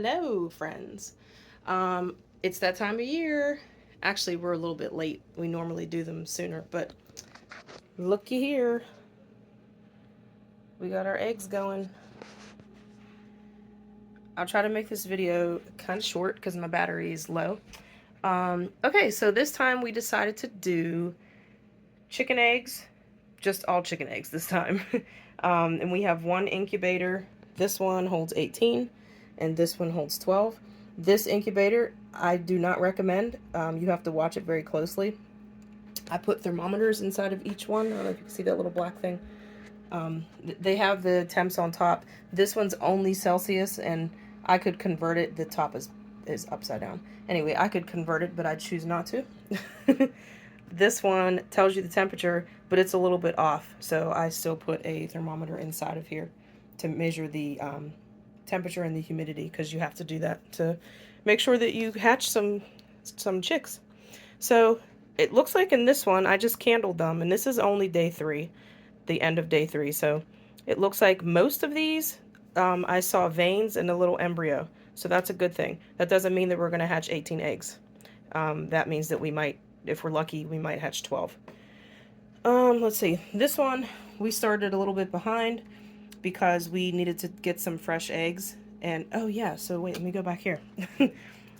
Hello, friends. It's that time of year. Actually, we're a little bit late. We normally do them sooner, but looky here. We got our eggs going. I'll try to make this video kind of short because my battery is low. Okay, so this time we decided to do chicken eggs, just all chicken eggs this time. And we have one incubator. This one holds 18 and this one holds 12. This incubator I do not recommend. You have to watch it very closely. I put thermometers inside of each one. I don't know if you can see that little black thing. They have the temps on top. This one's only Celsius, and I could convert it. The top is upside down. Anyway, I could convert it, but I choose not to. This one tells you the temperature, but it's a little bit off, so I still put a thermometer inside of here to measure the temperature and the humidity, because you have to do that to make sure that you hatch some chicks. So it looks like in this one I just candled them, and this is only day 3, the end of day 3. So it looks like most of these I saw veins and a little embryo, so that's a good thing. That doesn't mean that we're going to hatch 18 eggs. That means that we might, if we're lucky, we might hatch 12. Let's see. This one we started a little bit behind because we needed to get some fresh eggs. And oh yeah, so wait, let me go back here.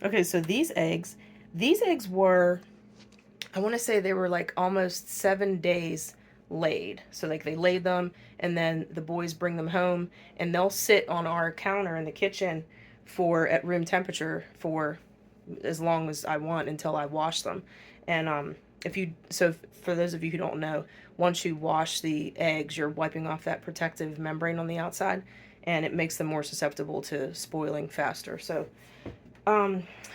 Okay, so these eggs were, I want to say they were like almost 7 days laid. So like they laid them, and then the boys bring them home, and they'll sit on our counter in the kitchen for at room temperature for as long as I want until I wash them. And so for those of you who don't know, once you wash the eggs, you're wiping off that protective membrane on the outside, and it makes them more susceptible to spoiling faster. So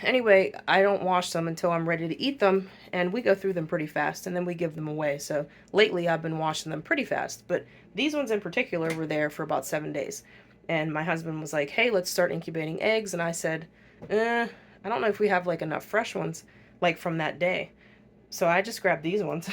anyway, I don't wash them until I'm ready to eat them, and we go through them pretty fast, and then we give them away. So lately I've been washing them pretty fast, but these ones in particular were there for about 7 days. And my husband was like, hey, let's start incubating eggs. And I said, I don't know if we have like enough fresh ones like from that day. So I just grabbed these ones.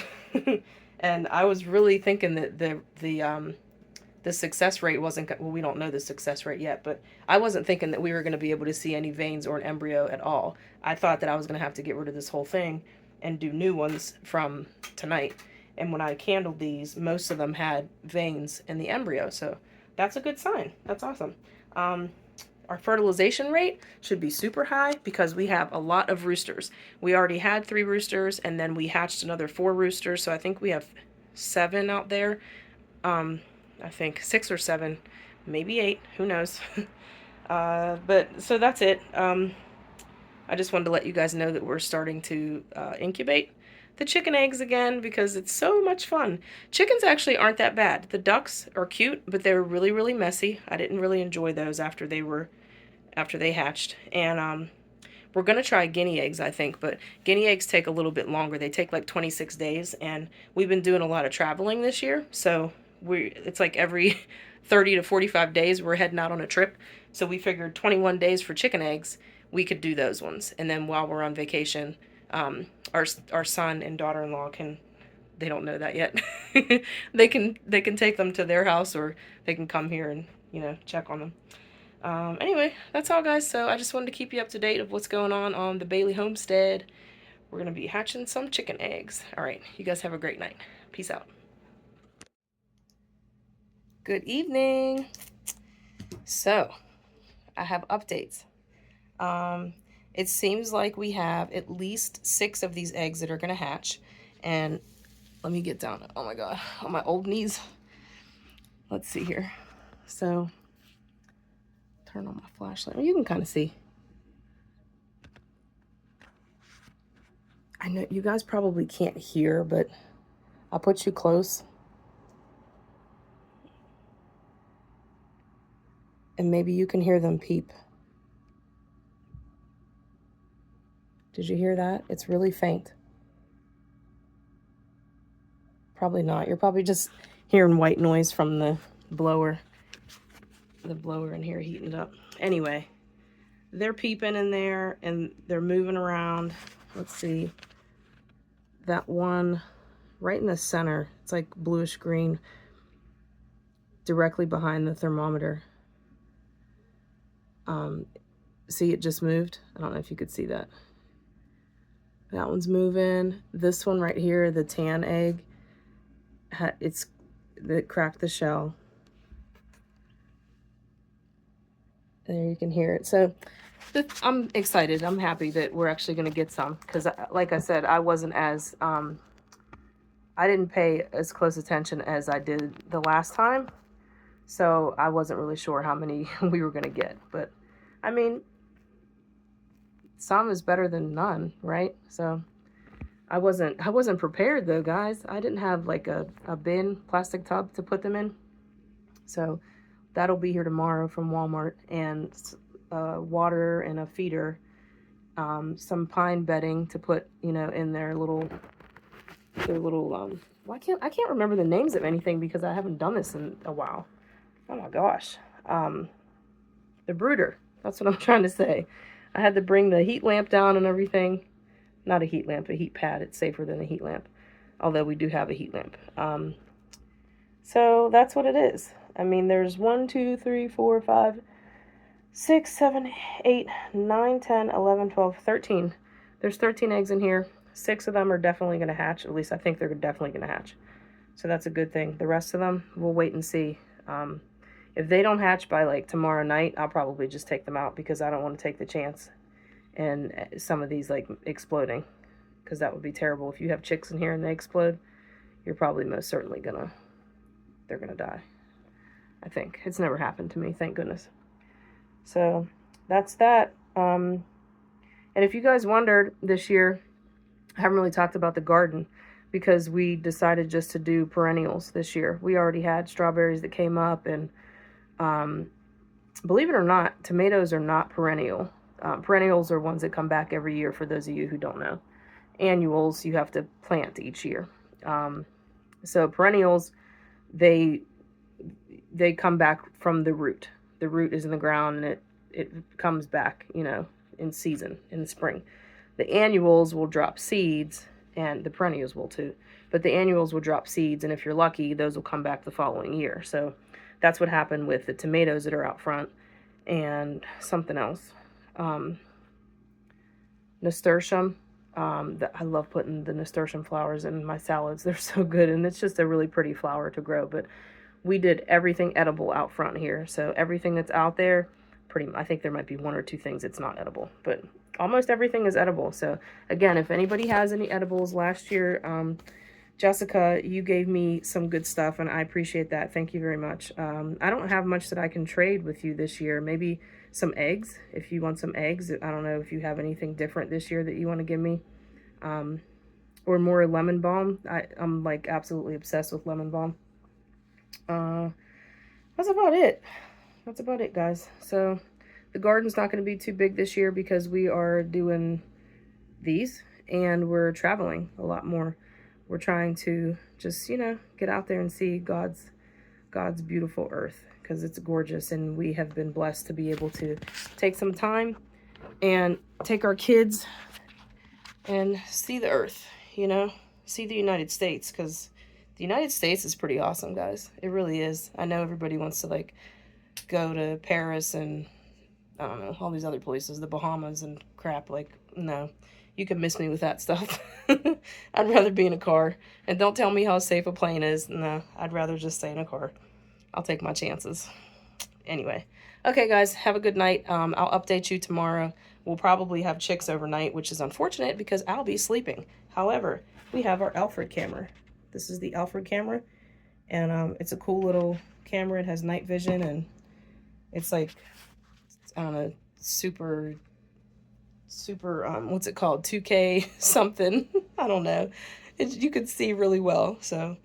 And I was really thinking that the success rate wasn't, well, we don't know the success rate yet, but I wasn't thinking that we were going to be able to see any veins or an embryo at all. I thought that I was going to have to get rid of this whole thing and do new ones from tonight. And when I candled these, most of them had veins in the embryo, so that's a good sign. That's awesome. Our fertilization rate should be super high because we have a lot of roosters. We already had 3 roosters, and then we hatched another 4 roosters, so I think we have 7 out there. I think 6 or 7, maybe 8, who knows. But so that's it. I just wanted to let you guys know that we're starting to incubate the chicken eggs again because it's so much fun. Chickens actually aren't that bad. The ducks are cute, but they're really, really messy. I didn't really enjoy those after they hatched. And we're going to try guinea eggs, I think, but guinea eggs take a little bit longer. They take like 26 days, and we've been doing a lot of traveling this year, so it's like every 30 to 45 days we're heading out on a trip. So we figured 21 days for chicken eggs, we could do those ones. And then while we're on vacation, our son and daughter-in-law they don't know that yet. they can take them to their house, or they can come here and, check on them. Anyway, that's all, guys. So I just wanted to keep you up to date of what's going on the Bailey homestead. We're going to be hatching some chicken eggs. All right, you guys have a great night. Peace out. Good evening. So I have updates. It seems like we have at least 6 of these eggs that are going to hatch. And let me get down. Oh my God, on my old knees. Let's see here. So turn on my flashlight. Well, you can kind of see. I know you guys probably can't hear, but I'll put you close. And maybe you can hear them peep. Did you hear that? It's really faint. Probably not. You're probably just hearing white noise from the blower. The blower in here heating it up. Anyway, they're peeping in there and they're moving around. Let's see. That one right in the center, it's like bluish green, directly behind the thermometer. See, it just moved. I don't know if you could see that. That one's moving. This one right here, the tan egg, it cracked the shell. There you can hear it. So I'm excited. I'm happy that we're actually going to get some because, like I said, I wasn't as I didn't pay as close attention as I did the last time, so I wasn't really sure how many we were going to get. But I mean, some is better than none, right? So I wasn't prepared though, guys. I didn't have like a bin plastic tub to put them in, so that'll be here tomorrow from Walmart, and water and a feeder, some pine bedding to put, you know, in their little well, I can't remember the names of anything because I haven't done this in a while. Oh my gosh. The brooder. That's what I'm trying to say. I had to bring the heat lamp down and everything. Not a heat lamp, a heat pad. It's safer than a heat lamp, although we do have a heat lamp. So that's what it is. I mean, there's 1, 2, 3, 4, 5, 6, 7, 8, 9, 10, 11, 12, 13. There's 13 eggs in here. 6 of them are definitely going to hatch. At least I think they're definitely going to hatch. So that's a good thing. The rest of them, we'll wait and see. If they don't hatch by like tomorrow night, I'll probably just take them out because I don't want to take the chance and some of these like exploding, because that would be terrible. If you have chicks in here and they explode, you're probably most certainly they're gonna die. I think it's never happened to me, thank goodness. So that's that. And if you guys wondered, this year I haven't really talked about the garden because we decided just to do perennials this year. We already had strawberries that came up, and believe it or not, tomatoes are not perennial. Perennials are ones that come back every year, for those of you who don't know. Annuals you have to plant each year. So perennials, they come back from the root. The root is in the ground and it comes back, you know, in season, in the spring. The annuals will drop seeds, and the perennials will too. But the annuals will drop seeds, and if you're lucky, those will come back the following year. So that's what happened with the tomatoes that are out front, and something else. Nasturtium. I love putting the nasturtium flowers in my salads. They're so good, and it's just a really pretty flower to grow. But we did everything edible out front here. So everything that's out there, I think there might be 1 or 2 things that's not edible, but almost everything is edible. So again, if anybody has any edibles, last year, Jessica, you gave me some good stuff, and I appreciate that. Thank you very much. I don't have much that I can trade with you this year. Maybe some eggs, if you want some eggs. I don't know if you have anything different this year that you want to give me. Or more lemon balm. I'm like absolutely obsessed with lemon balm. That's about it. That's about it, guys. So the garden's not going to be too big this year because we are doing these and we're traveling a lot more. We're trying to just, you know, get out there and see God's beautiful earth, because it's gorgeous, and we have been blessed to be able to take some time and take our kids and see the earth, you know, see the United States, because the United States is pretty awesome, guys. It really is. I know everybody wants to like go to Paris and I don't know, all these other places, the Bahamas and crap. Like, no, you can miss me with that stuff. I'd rather be in a car. And don't tell me how safe a plane is. No, I'd rather just stay in a car. I'll take my chances. Anyway. Okay, guys, have a good night. I'll update you tomorrow. We'll probably have chicks overnight, which is unfortunate because I'll be sleeping. However, we have our Alfred camera. This is the Alfred camera. And it's a cool little camera. It has night vision, and it's like, I don't know, super, what's it called? 2K something. I don't know. You could see really well. So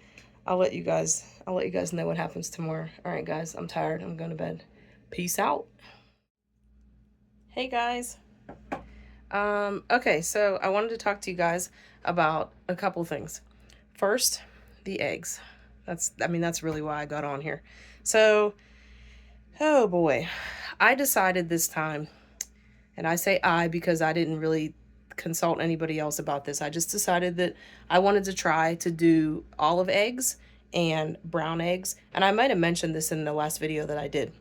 I'll let you guys know what happens tomorrow. All right, guys, I'm tired. I'm going to bed. Peace out. Hey, guys. Okay, so I wanted to talk to you guys about a couple things. First, the eggs. That's really why I got on here. So, oh boy, I decided this time, and I say I because I didn't really consult anybody else about this. I just decided that I wanted to try to do olive eggs and brown eggs. And I might have mentioned this in the last video that I did.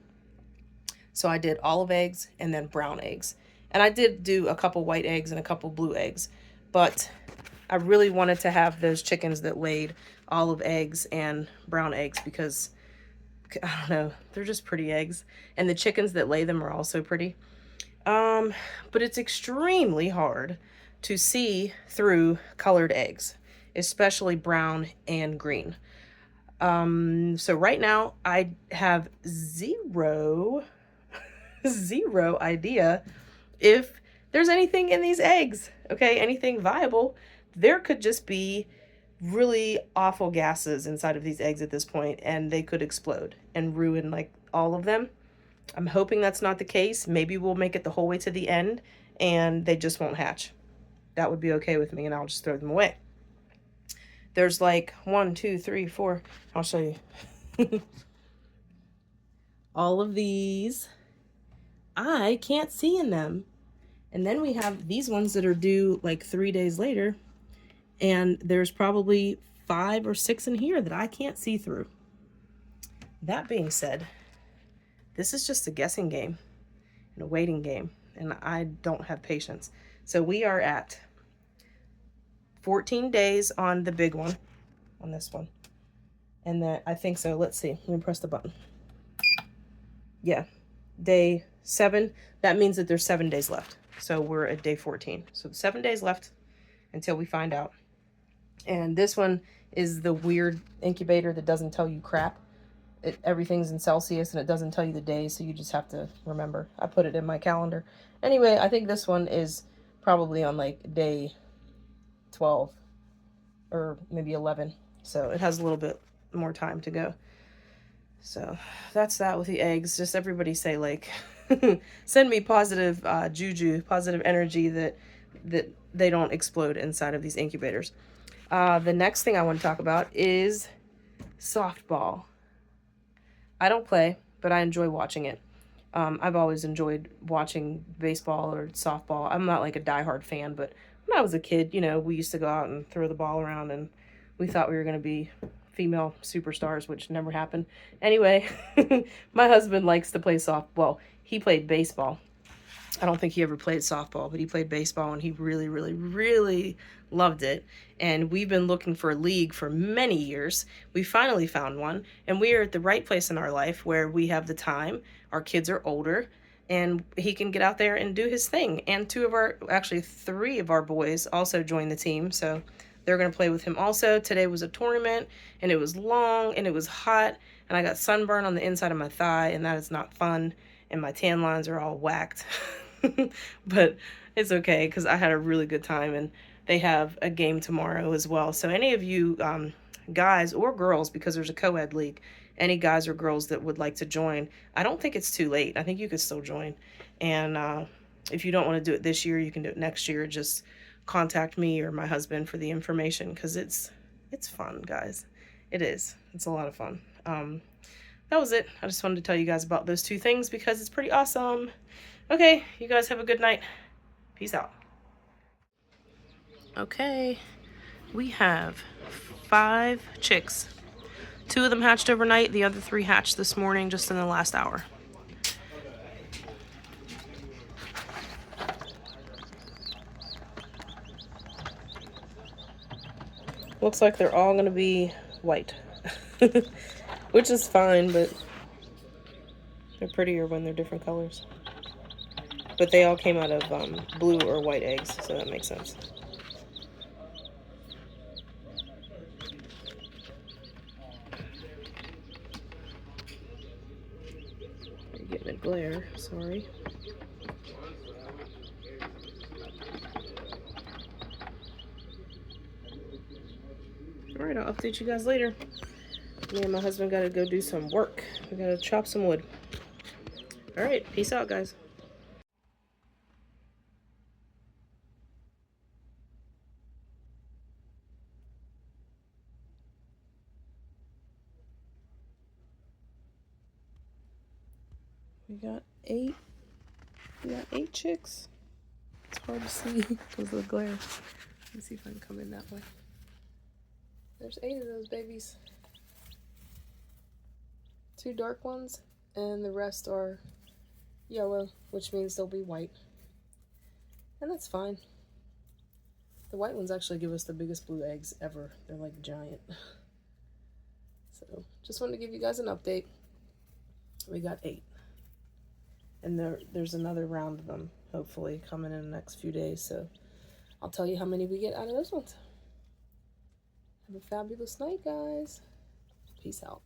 So I did olive eggs and then brown eggs. And I did do a couple white eggs and a couple blue eggs. But I really wanted to have those chickens that laid olive eggs and brown eggs because, I don't know, they're just pretty eggs. And the chickens that lay them are also pretty. But it's extremely hard to see through colored eggs, especially brown and green. So right now I have zero idea if there's anything in these eggs, okay, anything viable. There could just be really awful gases inside of these eggs at this point, and they could explode and ruin like all of them. I'm hoping that's not the case. Maybe we'll make it the whole way to the end and they just won't hatch. That would be okay with me, and I'll just throw them away. There's like 1, 2, 3, 4. I'll show you. All of these, I can't see in them. And then we have these ones that are due like 3 days later. And there's probably 5 or 6 in here that I can't see through. That being said, this is just a guessing game and a waiting game. And I don't have patience. So we are at 14 days on the big one, on this one. And then I think so. Let's see. Let me press the button. Yeah. Day 7. That means that there's 7 days left. So we're at day 14. So 7 days left until we find out. And this one is the weird incubator that doesn't tell you crap. Everything's in Celsius and it doesn't tell you the days, so you just have to remember. I put it in my calendar. Anyway, I think this one is probably on like day 12 or maybe 11. So it has a little bit more time to go. So that's that with the eggs. Just everybody say like, send me positive juju, positive energy that they don't explode inside of these incubators. The next thing I want to talk about is softball. I don't play, but I enjoy watching it. I've always enjoyed watching baseball or softball. I'm not like a diehard fan, but when I was a kid, you know, we used to go out and throw the ball around, and we thought we were going to be female superstars, which never happened. Anyway, my husband likes to play softball. He played baseball. I don't think he ever played softball, but he played baseball, and he really, really, really loved it. And we've been looking for a league for many years. We finally found one, and we are at the right place in our life where we have the time. Our kids are older, and he can get out there and do his thing. And 3 of our boys also joined the team, so they're going to play with him also. Today was a tournament, and it was long, and it was hot, and I got sunburn on the inside of my thigh, and that is not fun, and my tan lines are all whacked. But it's okay because I had a really good time, and they have a game tomorrow as well. So any of you guys or girls, because there's a co-ed league, any guys or girls that would like to join, I don't think it's too late. I think you could still join. And if you don't want to do it this year, you can do it next year. Just contact me or my husband for the information, because it's fun, guys. It is. It's a lot of fun. That was it. I just wanted to tell you guys about those 2 things because it's pretty awesome. Okay, you guys have a good night. Peace out. Okay, we have 5 chicks. 2 of them hatched overnight. The other 3 hatched this morning, just in the last hour. Looks like they're all going to be white, which is fine, but they're prettier when they're different colors. But they all came out of blue or white eggs, so that makes sense. You're getting a glare, sorry. Alright, I'll update you guys later. Me and my husband gotta go do some work. We gotta chop some wood. Alright, peace out, guys. We got 8 chicks. It's hard to see because of the glare. Let me see if I can come in that way. There's 8 of those babies. 2 dark ones, and the rest are yellow, which means they'll be white. And that's fine. The white ones actually give us the biggest blue eggs ever. They're like giant. So just wanted to give you guys an update. We got 8. And there's another round of them, hopefully, coming in the next few days. So I'll tell you how many we get out of those ones. Have a fabulous night, guys. Peace out.